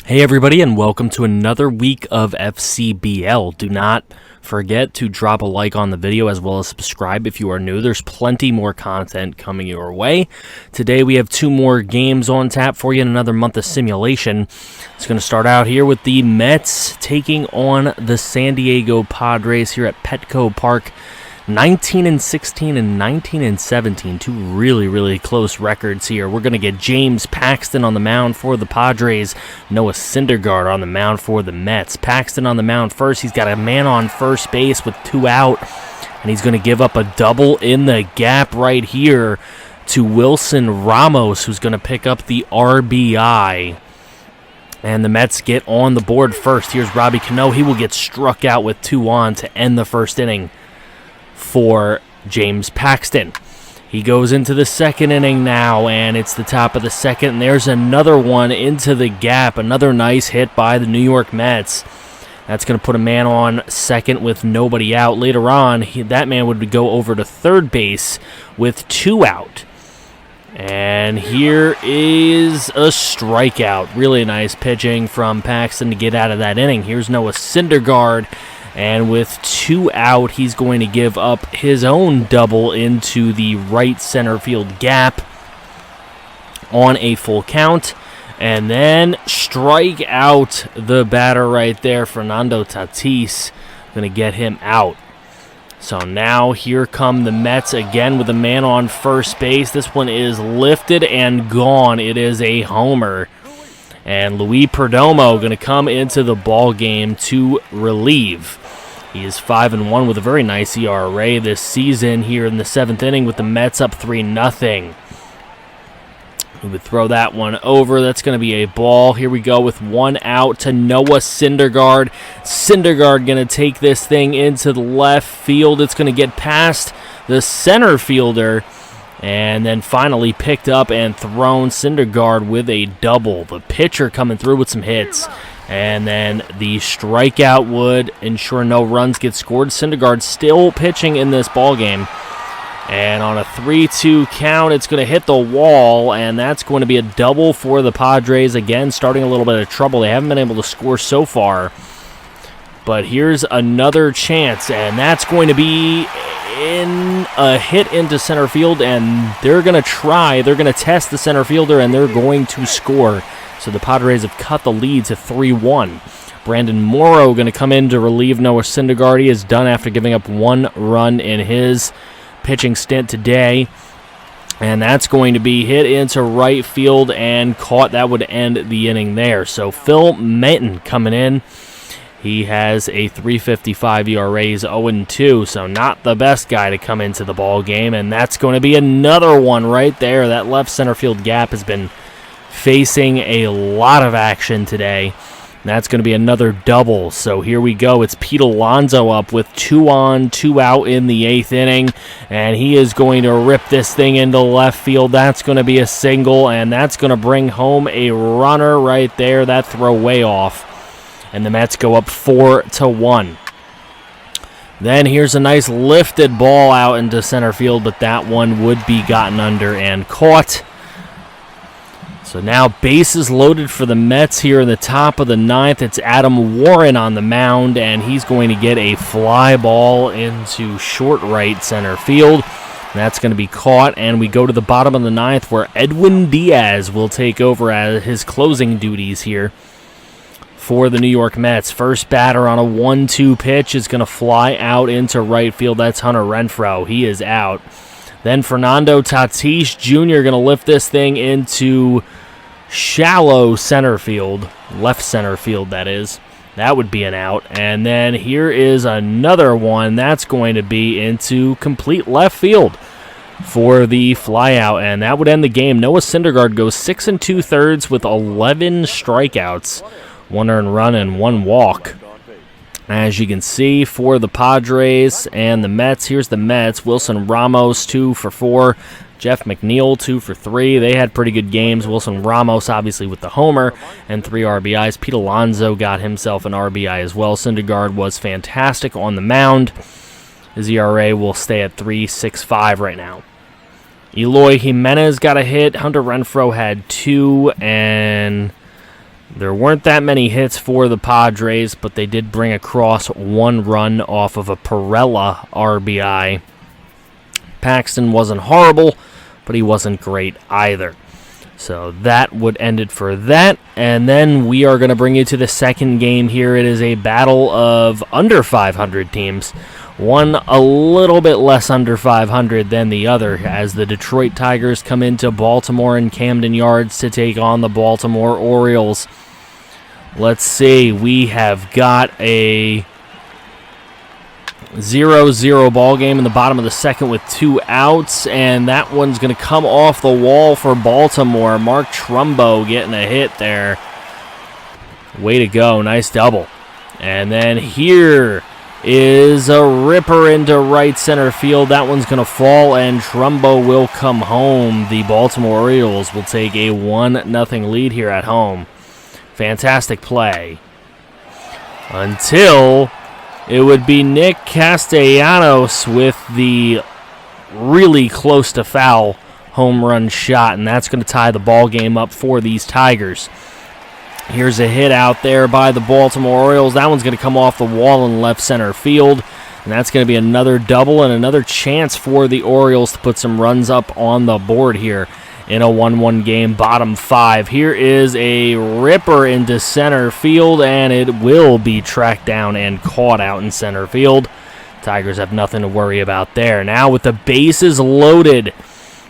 Hey everybody, and welcome to another week of FCBL. Do not forget to drop a like on the video as well as subscribe if you are new. There's plenty more content coming your way. Today we have two more games on tap for you in another month of simulation. It's going to start out here with the Mets taking on the San Diego Padres here at Petco Park. 19-16 and 19-17, two really close records here. We're going to get James Paxton on the mound for the Padres, Noah Syndergaard on the mound for the Mets. Paxton on the mound first. He's got a man on first base with two out, and he's going to give up a double in the gap right here to Wilson Ramos, who's going to pick up the RBI. And the Mets get on the board first. Here's Robbie Cano. He will get struck out with two on to end the first inning for James Paxton. He goes into the second inning now, and it's the top of the second, and there's another one into the gap. Another nice hit by the New York Mets. That's going to put a man on second with nobody out. Later on, that man would go over to third base with two out. And here is a strikeout. Really nice pitching from Paxton to get out of that inning. Here's Noah Syndergaard. And with two out, he's going to give up his own double into the right center field gap on a full count. And then strike out the batter right there, Fernando Tatis. Going to get him out. So now here come the Mets again with a man on first base. This one is lifted and gone. It is a homer. And Luis Perdomo going to come into the ball game to relieve. He is 5-1 with a very nice ERA this season here in the seventh inning with the Mets up 3-0. We would throw that one over. That's going to be a ball. Here we go with one out to Noah Syndergaard. Syndergaard going to take this thing into the left field. It's going to get past the center fielder. And then finally picked up and thrown. Syndergaard with a double. The pitcher coming through with some hits. And then the strikeout would ensure no runs get scored. Syndergaard still pitching in this ballgame. And on a 3-2 count, it's going to hit the wall. And that's going to be a double for the Padres. Again, starting a little bit of trouble. They haven't been able to score so far. But here's another chance. And that's going to be in a hit into center field, and they're going to test the center fielder, and they're going to score. So the Padres have cut the lead to 3-1. Brandon Morrow going to come in to relieve Noah Syndergaard. He is done after giving up one run in his pitching stint today. And that's going to be hit into right field and caught. That would end the inning there. So Phil Minton coming in. He has a 3.55 ERA, 0-2, so not the best guy to come into the ball game, and that's going to be another one right there. That left center field gap has been facing a lot of action today. That's going to be another double. So here we go. It's Pete Alonso up with 2 on, 2 out in the 8th inning, and he is going to rip this thing into left field. That's going to be a single, and that's going to bring home a runner right there. That throw way off. And the Mets go up 4-1. Then here's a nice lifted ball out into center field, but that one would be gotten under and caught. So now bases loaded for the Mets here in the top of the 9th. It's Adam Warren on the mound, and he's going to get a fly ball into short right center field. That's going to be caught, and we go to the bottom of the 9th where Edwin Diaz will take over as his closing duties here for the New York Mets. First batter on a 1-2 pitch is going to fly out into right field. That's Hunter Renfroe. He is out. Then Fernando Tatis Jr. going to lift this thing into shallow center field. Left center field, that is. That would be an out. And then here is another one. That's going to be into complete left field for the flyout, and that would end the game. Noah Syndergaard goes 6 2/3 with 11 strikeouts. 1 earned run and 1 walk. As you can see, for the Padres and the Mets, here's the Mets. Wilson Ramos, 2 for 4. Jeff McNeil, 2 for 3. They had pretty good games. Wilson Ramos, obviously, with the homer and 3 RBIs. Pete Alonso got himself an RBI as well. Syndergaard was fantastic on the mound. His ERA will stay at 3.65 right now. Eloy Jimenez got a hit. Hunter Renfroe had 2, and There weren't that many hits for the Padres, but they did bring across 1 run off of a Perella RBI. Paxton wasn't horrible, but he wasn't great either. So that would end it for that. And then we are going to bring you to the second game here. It is a battle of under 500 teams. One a little bit less under 500 than the other, as the Detroit Tigers come into Baltimore and Camden Yards to take on the Baltimore Orioles. Let's see. We have got a 0-0 ball game in the bottom of the second with 2 outs, and that one's going to come off the wall for Baltimore. Mark Trumbo getting a hit there. Way to go. Nice double. And then here is a ripper into right center field. That one's going to fall, and Trumbo will come home. The Baltimore Orioles will take a 1-0 lead here at home. Fantastic play. Until it would be Nick Castellanos with the really close to foul home run shot, and that's going to tie the ball game up for these Tigers. Here's a hit out there by the Baltimore Orioles. That one's going to come off the wall in left center field, and that's going to be another double and another chance for the Orioles to put some runs up on the board here in a 1-1 game, bottom 5. Here is a ripper into center field, and it will be tracked down and caught out in center field. Tigers have nothing to worry about there. Now with the bases loaded,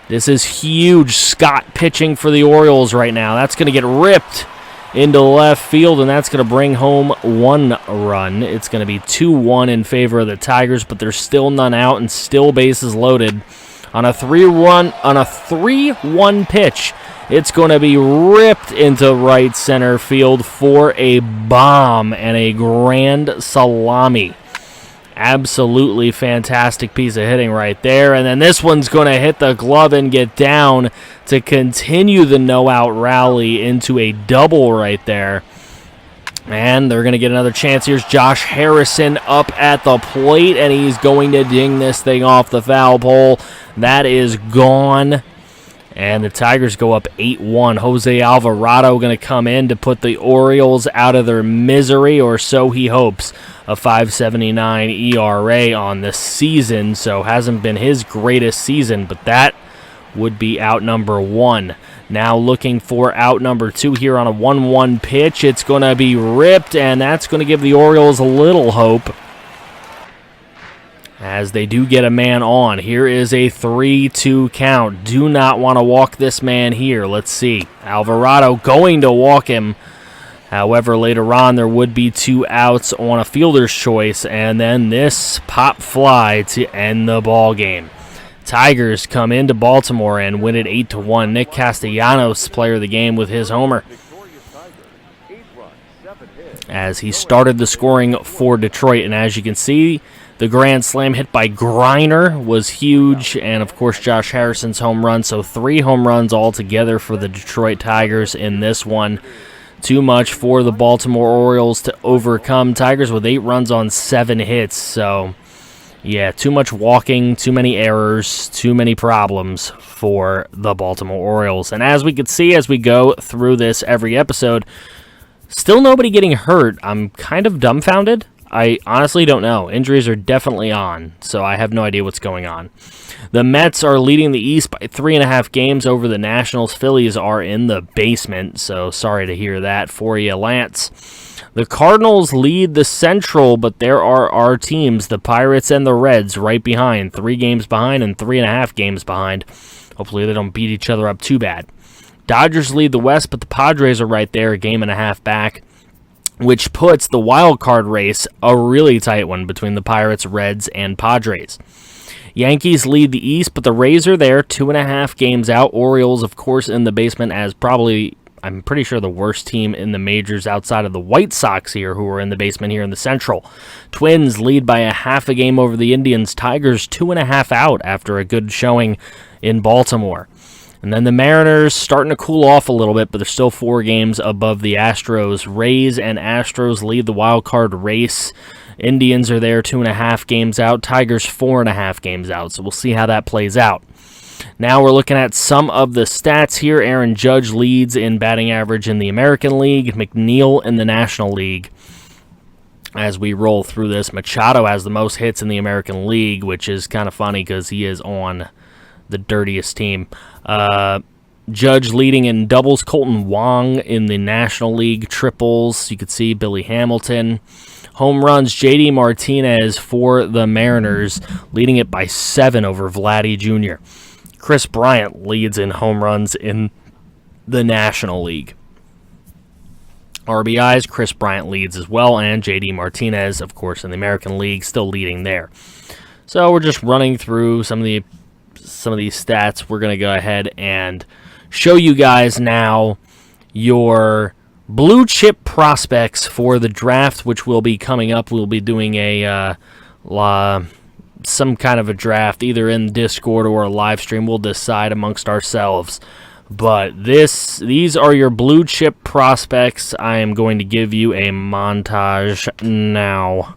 this is huge. Scott pitching for the Orioles right now. That's going to get ripped into left field, and that's going to bring home 1 run. It's going to be 2-1 in favor of the Tigers, but there's still none out and still bases loaded. On a 3-1 pitch, it's going to be ripped into right center field for a bomb and a grand salami. Absolutely fantastic piece of hitting right there. And then this one's going to hit the glove and get down to continue the no-out rally into a double right there. And they're going to get another chance. Here's Josh Harrison up at the plate, and he's going to ding this thing off the foul pole. That is gone. And the Tigers go up 8-1. Jose Alvarado going to come in to put the Orioles out of their misery, or so he hopes. A 5.79 ERA on the season, so hasn't been his greatest season, but that would be out number 1. Now looking for out number 2 here on a 1-1 pitch. It's going to be ripped, and that's going to give the Orioles a little hope, as they do get a man on. Here is a 3-2 count. Do not want to walk this man here. Let's see. Alvarado going to walk him. However, later on, there would be 2 outs on a fielder's choice, and then this pop fly to end the ball game. Tigers come into Baltimore and win it 8-1. Nick Castellanos, player of the game, with his homer, as he started the scoring for Detroit. And as you can see, the grand slam hit by Griner was huge, and of course Josh Harrison's home run. So 3 home runs altogether for the Detroit Tigers in this one. Too much for the Baltimore Orioles to overcome. Tigers with 8 runs on 7 hits. So yeah, too much walking, too many errors, too many problems for the Baltimore Orioles. And as we can see as we go through this every episode, still nobody getting hurt. I'm kind of dumbfounded. I honestly don't know. Injuries are definitely on, so I have no idea what's going on. The Mets are leading the East by 3.5 games over the Nationals. Phillies are in the basement, so sorry to hear that for you, Lance. The Cardinals lead the Central, but there are our teams, the Pirates and the Reds, right behind. 3 games behind and 3.5 games behind. Hopefully they don't beat each other up too bad. Dodgers lead the West, but the Padres are right there, 1.5 games back, which puts the wild card race a really tight one between the Pirates, Reds, and Padres. Yankees lead the East, but the Rays are there, 2.5 games out. Orioles, of course, in the basement as probably, I'm pretty sure, the worst team in the majors outside of the White Sox here, who are in the basement here in the Central. Twins lead by 0.5 game over the Indians. Tigers 2.5 out after a good showing in Baltimore. And then the Mariners starting to cool off a little bit, but they're still 4 games above the Astros. Rays and Astros lead the wild card race. Indians are there 2.5 games out. Tigers 4.5 games out. So we'll see how that plays out. Now we're looking at some of the stats here. Aaron Judge leads in batting average in the American League, McNeil in the National League. As we roll through this, Machado has the most hits in the American League, which is kind of funny because he is on the dirtiest team. Judge leading in doubles, Colton Wong in the National League, triples, you could see Billy Hamilton. Home runs, J.D. Martinez for the Mariners, leading it by 7 over Vladdy Jr. Chris Bryant leads in home runs in the National League. RBIs, Chris Bryant leads as well, and J.D. Martinez, of course, in the American League, still leading there. So we're just running through some of these stats. We're going to go ahead and show you guys now your blue chip prospects for the draft, which will be coming up. We'll be doing some kind of a draft, either in Discord or a live stream. We'll decide amongst ourselves. But these are your blue chip prospects. I am going to give you a montage now.